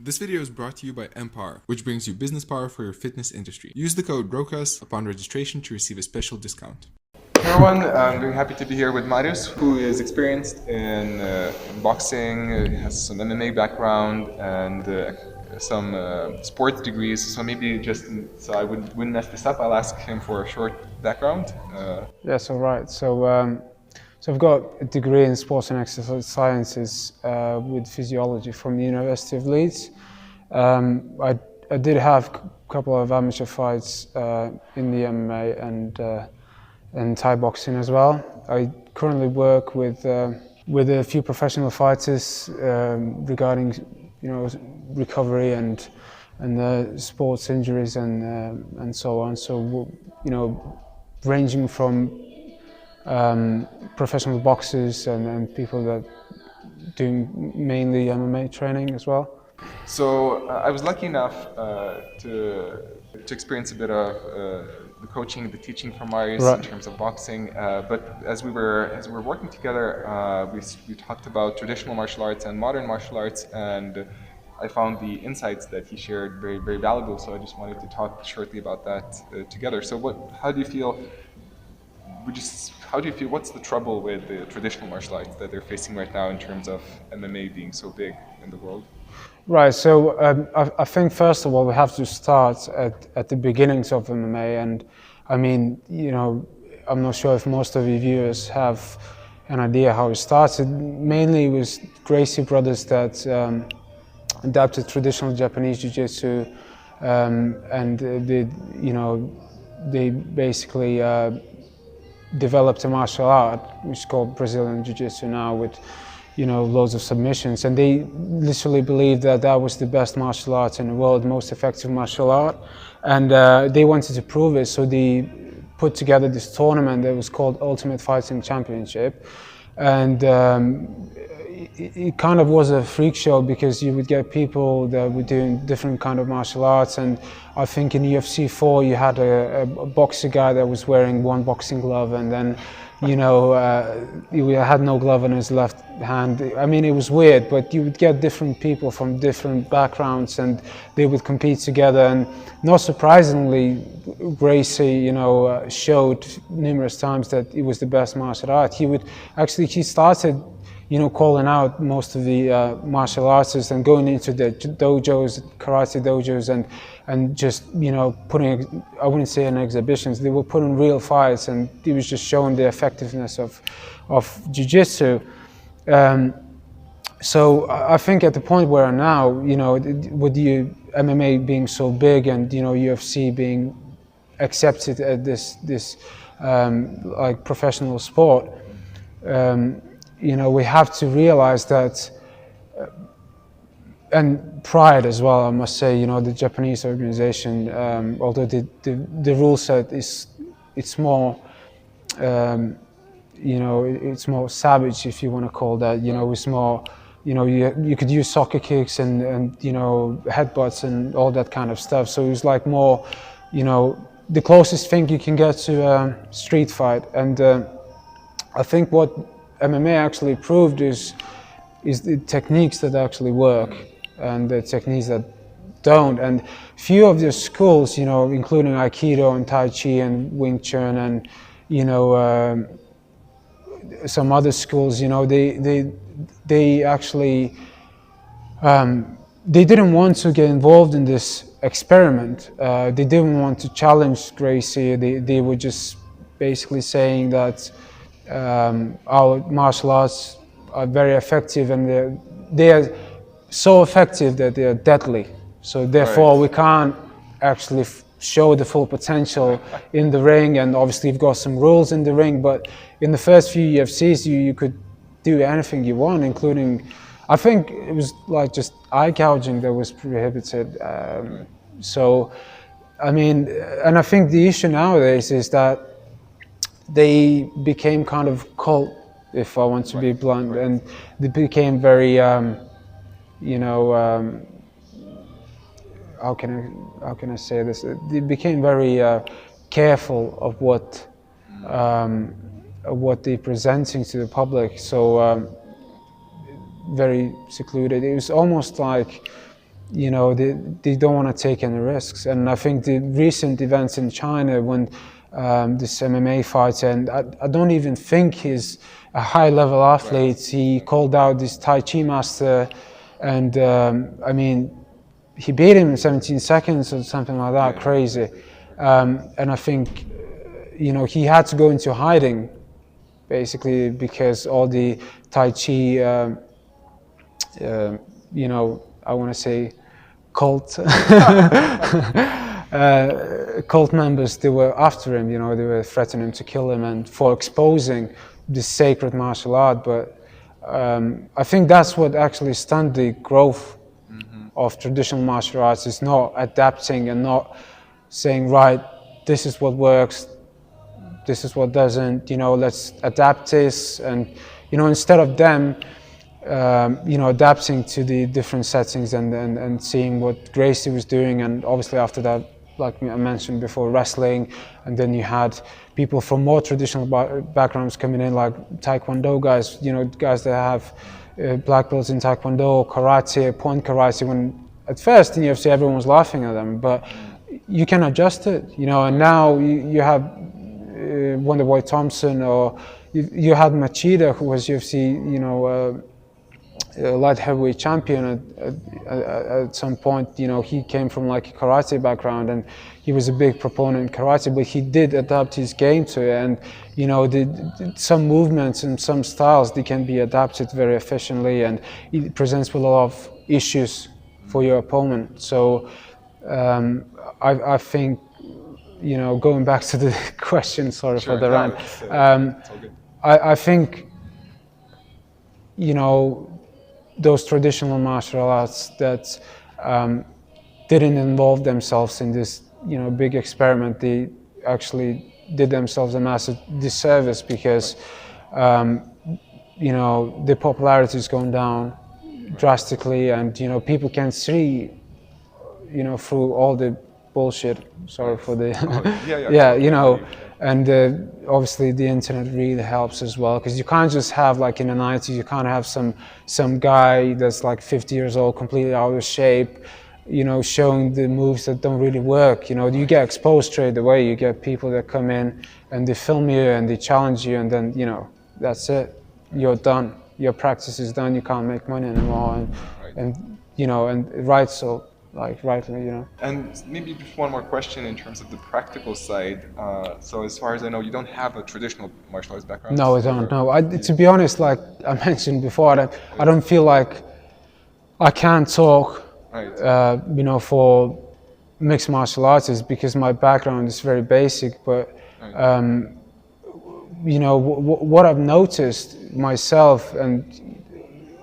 This video is brought to you by Empower, which brings you business power for your fitness industry. Use the code ROCAS upon registration to receive a special discount. Hey everyone, I'm very happy to be here with Marius, who is experienced in boxing, has some MMA background and some sports degrees. So maybe so I wouldn't mess this up, I'll ask him for a short background. Yes, all right. So I've got a degree in sports and exercise sciences with physiology from the University of Leeds. I did have a couple of amateur fights in the MMA and Thai boxing as well. I currently work with a few professional fighters regarding recovery and sports injuries and so on. So ranging from professional boxers and people that doing mainly MMA training as well. So I was lucky enough to experience a bit of the coaching, the teaching from Marius in terms of boxing. But as we were working together, we talked about traditional martial arts and modern martial arts, and I found the insights that he shared very, very valuable. So I just wanted to talk shortly about that together. So how do you feel? What's the trouble with the traditional martial arts that they're facing right now in terms of MMA being so big in the world? Right, so I think first of all we have to start at the beginnings of MMA, and I mean, I'm not sure if most of your viewers have an idea how it started. Mainly it was Gracie brothers that adapted traditional Japanese jiu-jitsu, and they basically developed a martial art which is called Brazilian Jiu-Jitsu now, with loads of submissions, and they literally believed that that was the best martial art in the world, most effective martial art, and they wanted to prove it, so they put together this tournament that was called Ultimate Fighting Championship, and it kind of was a freak show because you would get people that were doing different kind of martial arts, and I think in UFC 4 you had a boxer guy that was wearing one boxing glove, and then he had no glove on his left hand. I mean, it was weird, but you would get different people from different backgrounds and they would compete together, and not surprisingly Gracie showed numerous times that it was the best martial art. He started calling out most of the martial artists and going into the dojos, karate dojos, and just putting, I wouldn't say in exhibitions, they were putting real fights, and he was just showing the effectiveness of jiu-jitsu. So I think at the point where now, with the MMA being so big and UFC being accepted as this like professional sport, we have to realize that, and pride as well, I must say, the Japanese organization, although the rule set it's more, it's more savage, if you want to call that, it's more, you could use soccer kicks and headbutts and all that kind of stuff. So it's like more, the closest thing you can get to a street fight. And I think what MMA actually proved is the techniques that actually work and the techniques that don't. And few of the schools, including Aikido and Tai Chi and Wing Chun and some other schools, they actually they didn't want to get involved in this experiment. They didn't want to challenge Gracie. They were just basically saying that our martial arts are very effective, and they are so effective that they are deadly. So therefore we can't actually show the full potential in the ring, and obviously you've got some rules in the ring, but in the first few UFCs you could do anything you want, including, I think it was like just eye gouging that was prohibited. So I mean, and I think the issue nowadays is that they became kind of cult, if I want to be blunt, and they became very, how can I say this? They became very careful of what they're presenting to the public. So very secluded. It was almost like they don't want to take any risks. And I think the recent events in China when this MMA fighter, and I don't even think he's a high-level athlete, he called out this Tai Chi master, and I mean, he beat him in 17 seconds or something like that, crazy. And I think, he had to go into hiding, basically, because all the Tai Chi, I want to say cult, cult members, they were after him, they were threatening him to kill him and for exposing this sacred martial art. But I think that's what actually stunned the growth of traditional martial arts, is not adapting and not saying, right, this is what works, this is what doesn't, let's adapt this. And, instead of them, adapting to the different settings and seeing what Gracie was doing. And obviously after that, like I mentioned before, wrestling, and then you had people from more traditional backgrounds coming in, like Taekwondo guys, guys that have black belts in Taekwondo, karate, point karate, when at first in UFC everyone was laughing at them, but you can adjust it, and now you have Wonderboy Thompson, or you had Machida, who was UFC, light heavyweight champion at some point. He came from like a karate background, and he was a big proponent in karate, but he did adapt his game to it. And some movements and some styles, they can be adapted very efficiently, and it presents with a lot of issues for your opponent. So I think, going back to the question, sorry for the rant, I think, those traditional martial arts that didn't involve themselves in this, big experiment, they actually did themselves a massive disservice, because, the popularity is going down drastically, and, people can see, through all the bullshit, sorry for the, and obviously the internet really helps as well, because you can't just have, like in the 90s, you can't have some guy that's like 50 years old, completely out of shape, showing the moves that don't really work. You get exposed straight away. You get people that come in and they film you and they challenge you, and then, that's it. You're done. Your practice is done. You can't make money anymore, rightly. And maybe just one more question in terms of the practical side. So as far as I know, you don't have a traditional martial arts background? No, I don't. No, to be honest, like I mentioned before, I don't feel like I can talk, for mixed martial artists, because my background is very basic. But what I've noticed myself, and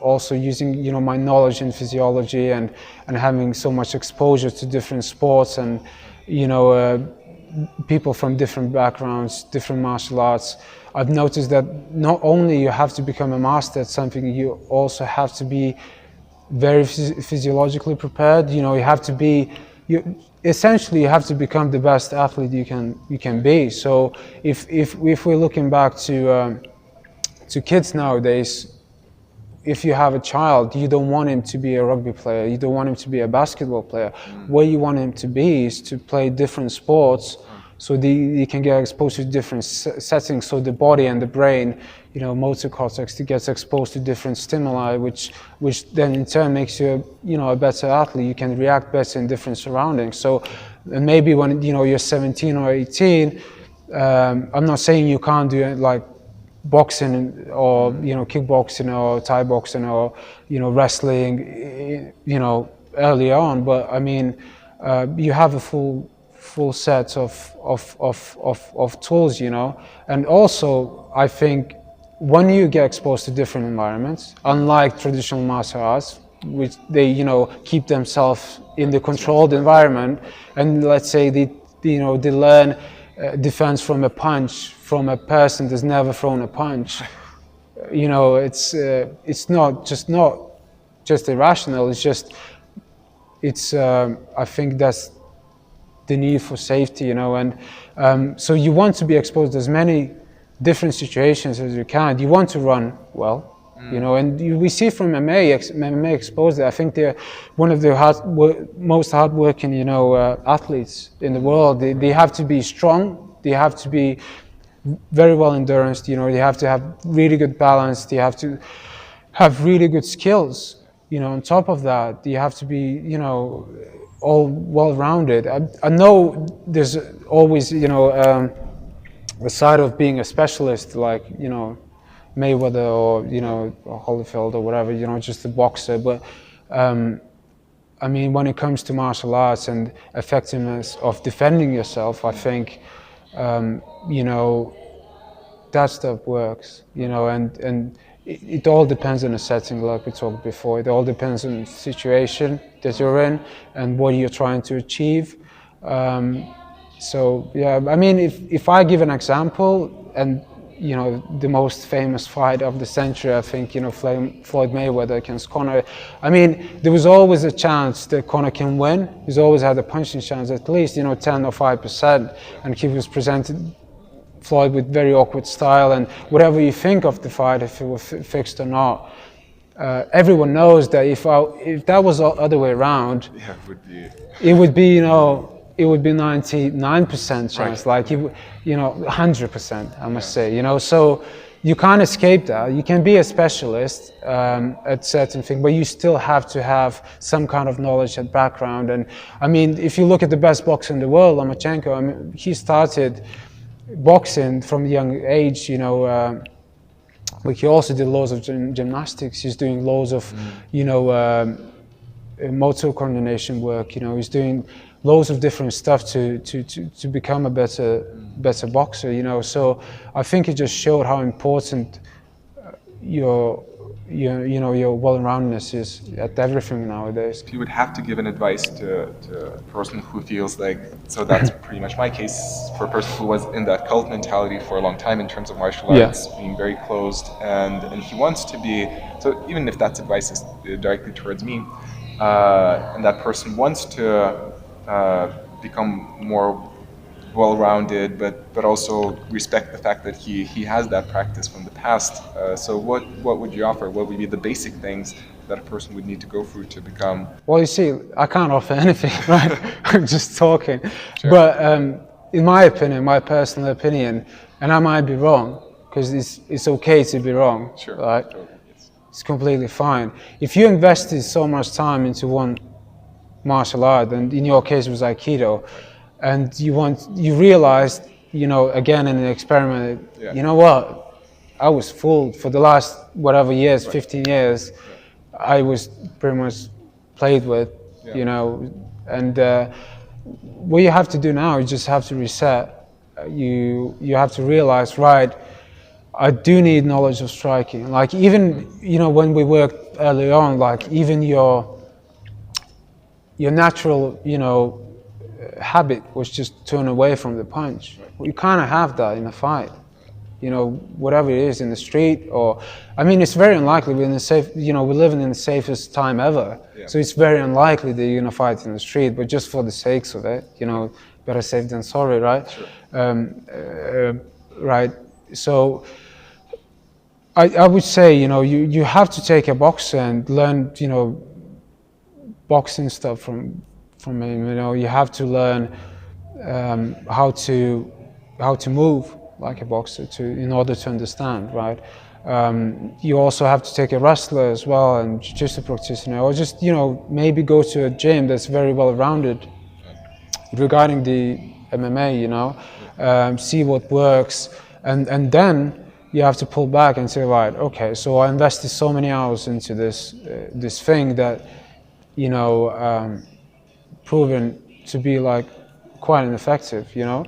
also using my knowledge in physiology and having so much exposure to different sports, and people from different backgrounds, different martial arts, I've noticed that not only you have to become a master at something, you also have to be very physiologically prepared. You have to be, essentially you have to become the best athlete you can be. So if we're looking back to kids nowadays, if you have a child, you don't want him to be a rugby player, you don't want him to be a basketball player. What you want him to be is to play different sports, so he can get exposed to different settings, so the body and the brain, motor cortex, gets exposed to different stimuli, which then in turn makes you, a better athlete. You can react better in different surroundings. So maybe when, you're 17 or 18, I'm not saying you can't do it like boxing or kickboxing or Thai boxing or wrestling early on, but I mean you have a full set of tools, and also I think when you get exposed to different environments, unlike traditional martial arts, which they keep themselves in the controlled environment, and let's say they learn defense from a punch from a person that's never thrown a punch. It's not just irrational. I think that's the need for safety, and so you want to be exposed to as many different situations as you can. You want to run well, You know, and we see from MMA exposed that I think they're one of the most hardworking, you know, athletes in the world. They have to be strong. They have to be very well endurance. You know, they have to have really good balance. They have to have really good skills. You know, on top of that, you have to be, you know, all well-rounded. I know there's always, you know, the side of being a specialist, like, you know, Mayweather or, you know, or Holyfield or whatever, you know, just a boxer. But I mean, when it comes to martial arts and effectiveness of defending yourself, I think, you know, that stuff works, you know, and it all depends on the setting, like we talked before. It all depends on the situation that you're in and what you're trying to achieve. So, yeah, I mean, if I give an example, and you know, the most famous fight of the century, I think, you know, Floyd Mayweather against Conor. I mean, there was always a chance that Conor can win. He's always had a punching chance, at least, you know, 10 or 5%. And he was presented Floyd with very awkward style. And whatever you think of the fight, if it was fixed or not, everyone knows that if that was the other way around, Yeah, it would be, you know, it would be 99% chance, Right. like, you know, 100%, I must say, you know, so you can't escape that. You can be a specialist at certain things, but you still have to have some kind of knowledge and background. And I mean, if you look at the best boxer in the world, Lomachenko, I mean, he started boxing from a young age, you know, but he also did loads of gymnastics. He's doing loads of, you know, motor coordination work, you know, he's doing loads of different stuff to become a better boxer, you know. So I think it just showed how important your well-roundedness is at everything nowadays. If you would have to give an advice to a person who feels like, so that's pretty much my case, for a person who was in that cult mentality for a long time in terms of martial arts, being very closed, and he wants to be, so even if that advice is directly towards me, and that person wants to become more well-rounded, but also respect the fact that he has that practice from the past. So what would you offer? What would be the basic things that a person would need to go through to become? Well, you see, I can't offer anything, right? I'm just talking. Sure. But in my opinion, my personal opinion, and I might be wrong, because it's okay to be wrong, Sure. right? Totally, yes. It's completely fine. If you invested so much time into one martial art, and in your case it was Aikido, and you realized, you know, again in an experiment, Yeah. you know what, I was fooled for the last whatever years, 15 years, I was pretty much played with, you know, and what you have to do now, you just have to reset. You have to realize, right, I do need knowledge of striking. Like, even, you know, when we worked early on, like, even your natural, you know, habit was just turn away from the punch. You kind of have that in a fight, you know, whatever it is in the street, or, I mean, it's very unlikely. We're in the safe, you know, we're living in the safest time ever. Yeah. So it's very unlikely that you're gonna fight in the street, but just for the sakes of it, you know, better safe than sorry, right? Sure. Right. So I would say, you know, you have to take a boxer and learn, you know, boxing stuff from him. You know, you have to learn how to move like a boxer in order to understand, right? You also have to take a wrestler as well, and jiu-jitsu practitioner, or just, you know, maybe go to a gym that's very well rounded regarding the MMA, you know, see what works, and then you have to pull back and say, right, okay, so I invested so many hours into this thing that, you know, proven to be like quite ineffective, you know.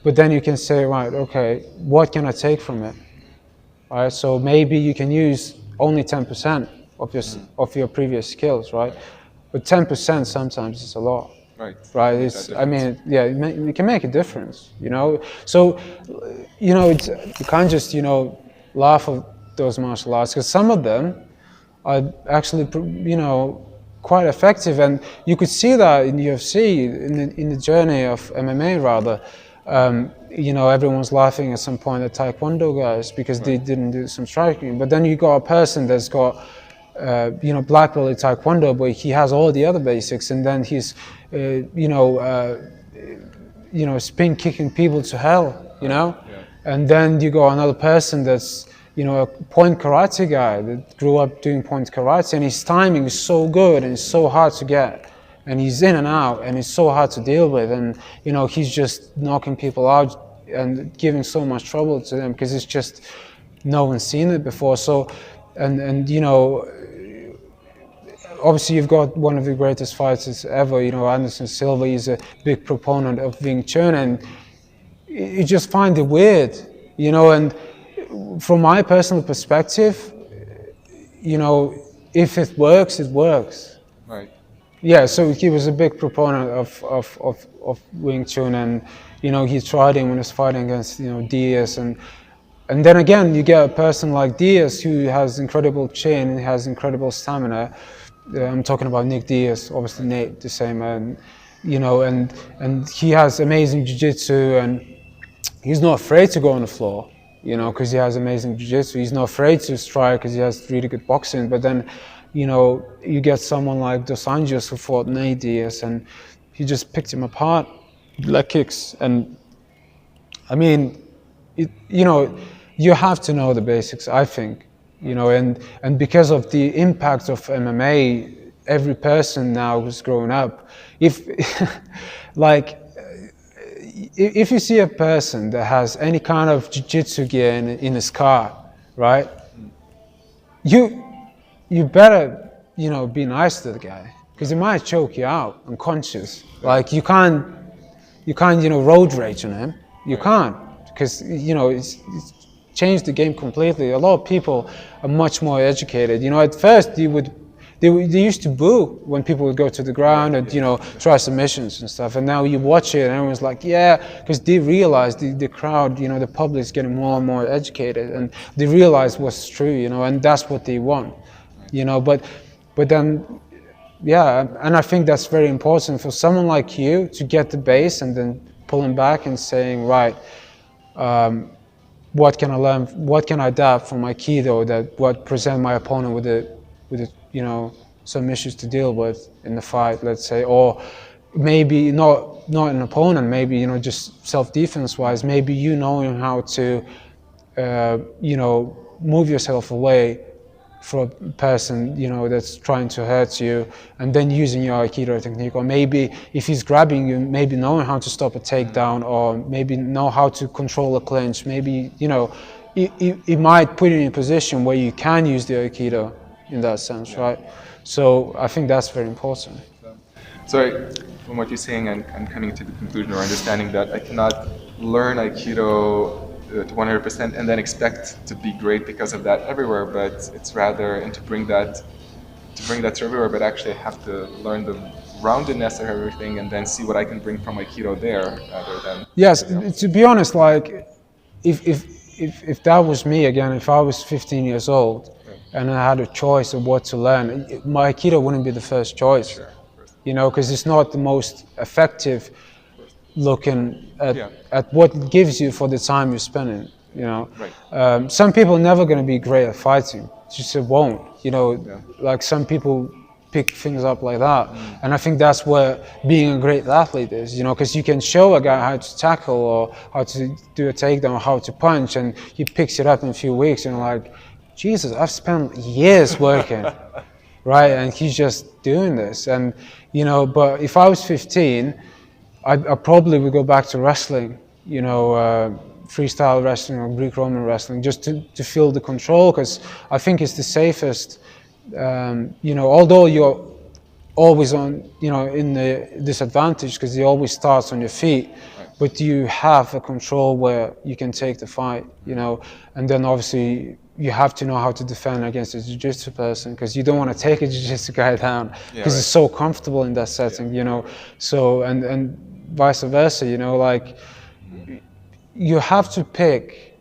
But then you can say, right, okay, what can I take from it? All right, so maybe you can use only 10% of your previous skills, right? But 10% sometimes is a lot. Right. Right. It's, I mean, yeah, it can make a difference, you know. So, you know, you can't just, you know, laugh at those martial arts, because some of them are actually, you know, quite effective, and you could see that in UFC, in the journey of MMA rather. you know, everyone's laughing at some point at Taekwondo guys because they didn't do some striking. But then you got a person that's got, you know, black belt in Taekwondo, but he has all the other basics, and then he's, you know, spin kicking people to hell, you know? And then you got another person that's, you know, a point karate guy that grew up doing point karate, and his timing is so good and it's so hard to get. And he's in and out, and it's so hard to deal with, and you know, he's just knocking people out and giving so much trouble to them because it's just no one's seen it before. So, and you know, obviously you've got one of the greatest fighters ever. You know, Anderson Silva is a big proponent of Wing Chun, and you just find it weird, you know. And from my personal perspective, you know, if it works, it works. Right. Yeah, so he was a big proponent of Wing Chun, and you know, he tried him when he was fighting against, you know, Diaz, and then again you get a person like Diaz who has incredible chin, has incredible stamina. I'm talking about Nick Diaz, obviously Nate the same, and you know, and he has amazing jiu-jitsu, and he's not afraid to go on the floor, you know, because he has amazing jiu-jitsu. He's not afraid to strike because he has really good boxing. But then, you know, you get someone like Dos Anjos who fought Nate Diaz, and he just picked him apart, leg kicks. And I mean, you know, you have to know the basics, I think, you know, and because of the impact of MMA, every person now who's grown up, if like, if you see a person that has any kind of jiu-jitsu gear in his car, right, you better, you know, be nice to the guy, because he might choke you out unconscious. Like you can't, you know, road rage on him. You can't, because you know it's changed the game completely. A lot of people are much more educated. You know, at first they used to boo when people would go to the ground and, you know, try submissions and stuff. And now you watch it and everyone's like, yeah, because they realize the crowd, you know, the public is getting more and more educated, and they realize what's true, you know, and that's what they want, you know. But then, yeah, and I think that's very important for someone like you to get the base and then pulling back and saying, right, what can I learn? What can I adapt from Aikido that what present my opponent with the, you know, some issues to deal with in the fight, let's say, or maybe not an opponent, maybe, you know, just self-defense wise, maybe you knowing how to, you know, move yourself away from a person, you know, that's trying to hurt you, and then using your Aikido technique, or maybe if he's grabbing you, maybe knowing how to stop a takedown, or maybe know how to control a clinch, maybe, you know, it might put you in a position where you can use the Aikido in that sense, right? So I think that's very important. So from what you're saying, I'm coming to the conclusion or understanding that I cannot learn Aikido to 100% and then expect to be great because of that everywhere, but it's rather, and to bring that to everywhere, but actually I have to learn the roundedness of everything and then see what I can bring from Aikido there rather than... Yes, to be honest, like if that was me again, if I was 15 years old and I had a choice of what to learn, my Aikido wouldn't be the first choice, you know, because it's not the most effective looking at what it gives you for the time you're spending, you know. Right. Some people are never going to be great at fighting, just it won't, you know, like some people pick things up like that. And I think that's where being a great athlete is, you know, because you can show a guy how to tackle or how to do a takedown or how to punch, and he picks it up in a few weeks and like, Jesus, I've spent years working, right? And he's just doing this. And, you know, but if I was 15, I probably would go back to wrestling, you know, freestyle wrestling or Greek-Roman wrestling, just to feel the control, because I think it's the safest. You know, although you're always on, you know, in the disadvantage because it always starts on your feet, but you have a control where you can take the fight, you know, and then obviously you have to know how to defend against a jiu-jitsu person, because you don't want to take a jiu-jitsu guy down because it's so comfortable in that setting, you know. So and vice versa, you know, like you have to pick,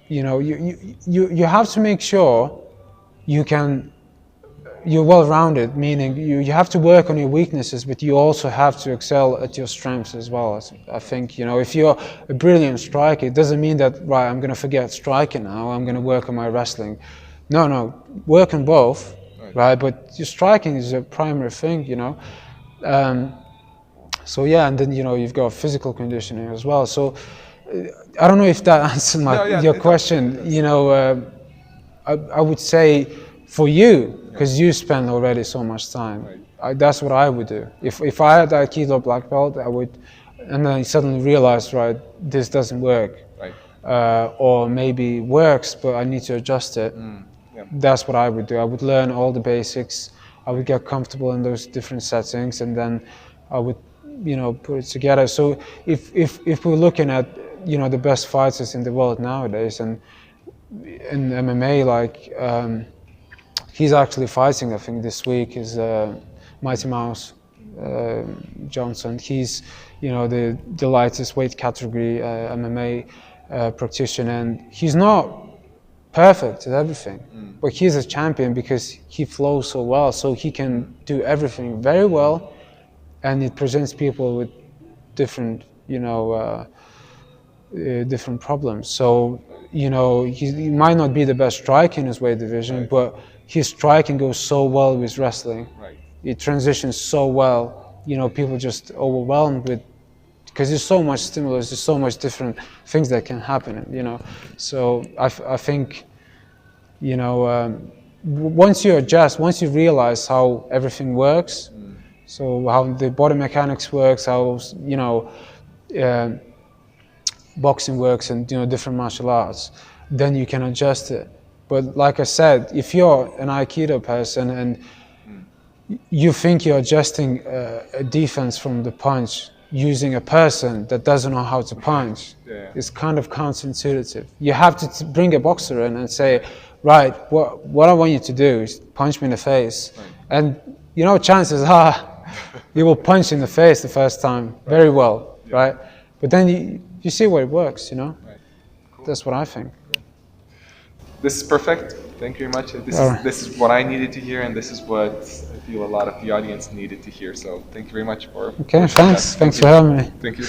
you know, you have to make sure you can you're well-rounded, meaning you have to work on your weaknesses, but you also have to excel at your strengths as well. I think, if you're a brilliant striker, it doesn't mean that, right, I'm going to forget striking now, I'm going to work on my wrestling. No, work on both, right? But your striking is a primary thing, So yeah, and then, you've got physical conditioning as well. So I don't know if that answers your question. I would say for you, because you spend already so much time, that's what I would do. If I had Aikido black belt, I would, and then I suddenly realized, right, this doesn't work. Or maybe works, but I need to adjust it. That's what I would do. I would learn all the basics. I would get comfortable in those different settings, and then I would, put it together. So if we're looking at, the best fighters in the world nowadays, and in MMA, like he's actually fighting, I think this week, is Mighty Mouse Johnson. He's, the lightest weight category MMA practitioner, and he's not perfect at everything, but he's a champion because he flows so well, so he can do everything very well, and it presents people with different, different problems. So, he might not be the best striker in his weight division, but his striking goes so well with wrestling. It transitions so well. People just overwhelmed with, because there's so much stimulus, there's so much different things that can happen. So I think, once you adjust, once you realize how everything works, so how the body mechanics works, how boxing works, and different martial arts, then you can adjust it. But like I said, if you're an Aikido person and you think you're adjusting a defense from the punch using a person that doesn't know how to punch, it's kind of counterintuitive. You have to bring a boxer in and say, right, what I want you to do is punch me in the face. And chances are you will punch in the face the first time very well, right? But then you see where it works, Cool. That's what I think. This is perfect. Thank you very much. This is what I needed to hear, and this is what I feel a lot of the audience needed to hear. So thank you very much for. Okay, thanks. Thanks for having me. Thank you.